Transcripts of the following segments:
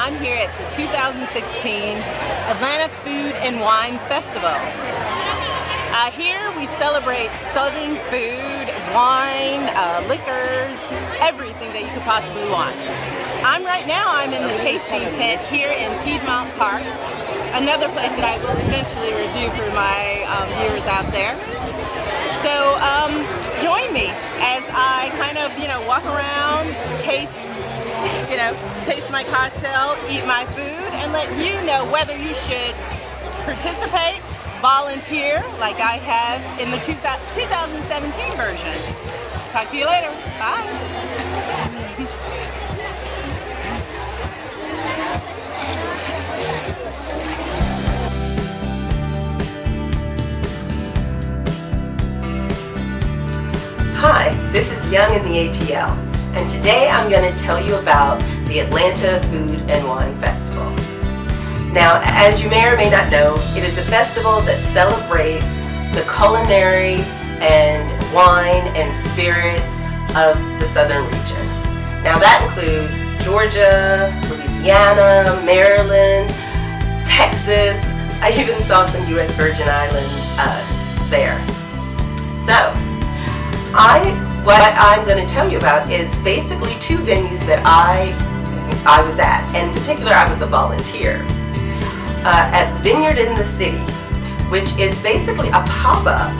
I'm here at the 2016 Atlanta Food and Wine Festival. Here we celebrate Southern food, wine, liquors, everything that you could possibly want. I'm in the tasting tent here in Piedmont Park, another place that I will eventually review for my viewers out there. So join me as I kind of, walk around, taste my cocktail, eat my food, and let you know whether you should participate, volunteer, like I have in the 2017 version. Talk to you later. Bye. Hi, this is Young in the ATL, and today I'm going to tell you about the Atlanta Food and Wine Festival. Now, as you may or may not know, it is a festival that celebrates the culinary and wine and spirits of the southern region. Now that includes Georgia, Louisiana, Maryland, Texas. I even saw some U.S. Virgin Islands there. So, what I'm going to tell you about is basically two venues that I was at. And in particular, I was a volunteer at Vineyard in the City, which is basically a pop-up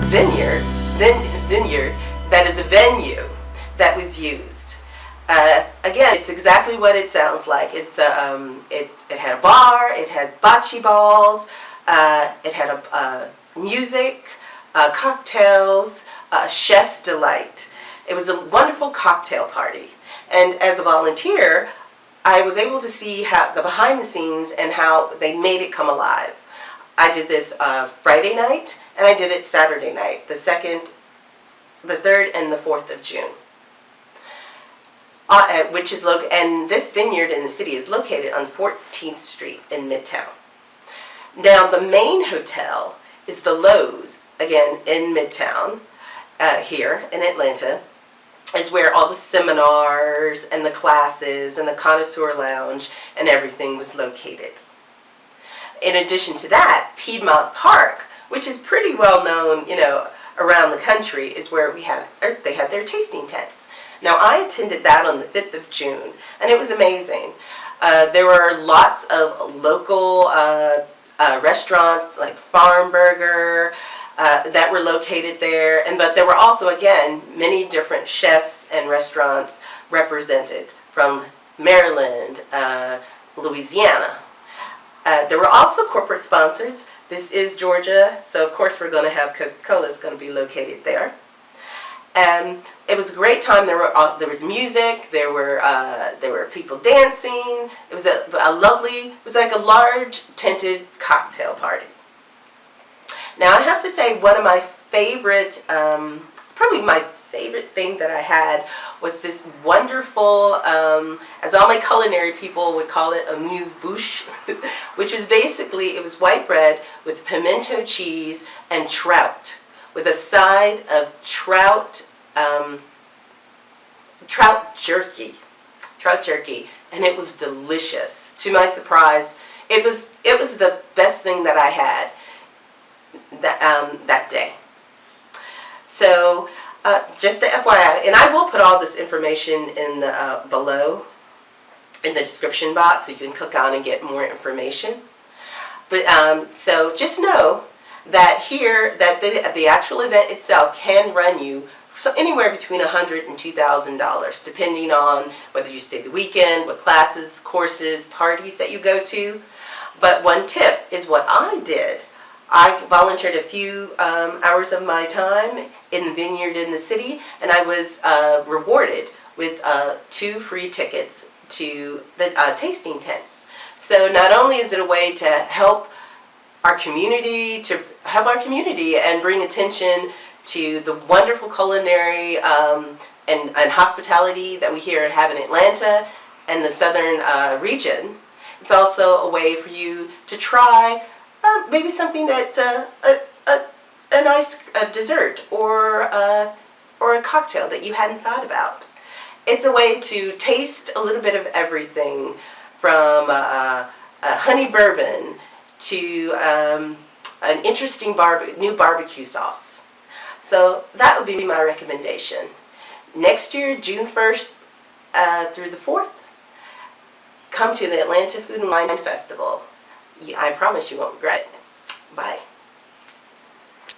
vineyard that is a venue that was used. Again, it's exactly what it sounds like. It had a bar, it had bocce balls, it had music, cocktails, chef's delight. It was a wonderful cocktail party. And as a volunteer, I was able to see how the behind the scenes and how they made it come alive. I did this Friday night, and I did it Saturday night, the 2nd, the 3rd, and the 4th of June. And this vineyard in the city is located on 14th Street in Midtown. Now, the main hotel is the Lowe's, again in Midtown, here in Atlanta, is where all the seminars and the classes and the connoisseur lounge and everything was located. In addition to that, Piedmont Park, which is pretty well known, around the country, is where they had their tasting tents. Now, I attended that on the 5th of June, and it was amazing. There were lots of local restaurants like Farm Burger that were located there, but there were also, again, many different chefs and restaurants represented from Maryland, Louisiana. There were also corporate sponsors. This is Georgia, so of course we're going to have Coca-Cola is going to be located there. And it was a great time. There was music. There were people dancing. It was it was like a large tented cocktail party. Now, I have to say, one of my favorite, probably my favorite thing that I had was this wonderful, as all my culinary people would call it, amuse-bouche, which was basically, it was white bread with pimento cheese and trout, with a side of trout jerky, and it was delicious. To my surprise, it was the best thing that I had that day. So just the FYI, and I will put all this information in the below in the description box so you can click on and get more information. But so just know that the actual event itself can run you anywhere between $100 and $2,000, depending on whether you stay the weekend, what classes, courses, parties that you go to. But one tip is what I did. I volunteered a few hours of my time in the vineyard in the city, and I was rewarded with 2 free tickets to the tasting tents. So not only is it a way to help our community, and bring attention to the wonderful culinary and hospitality that we here have in Atlanta and the southern region, it's also a way for you to try maybe something that a nice dessert or a cocktail that you hadn't thought about. It's a way to taste a little bit of everything from a honey bourbon to an interesting new barbecue sauce. So that would be my recommendation. Next year, June 1st through the 4th, come to the Atlanta Food and Wine Festival. I promise you won't regret it. Bye.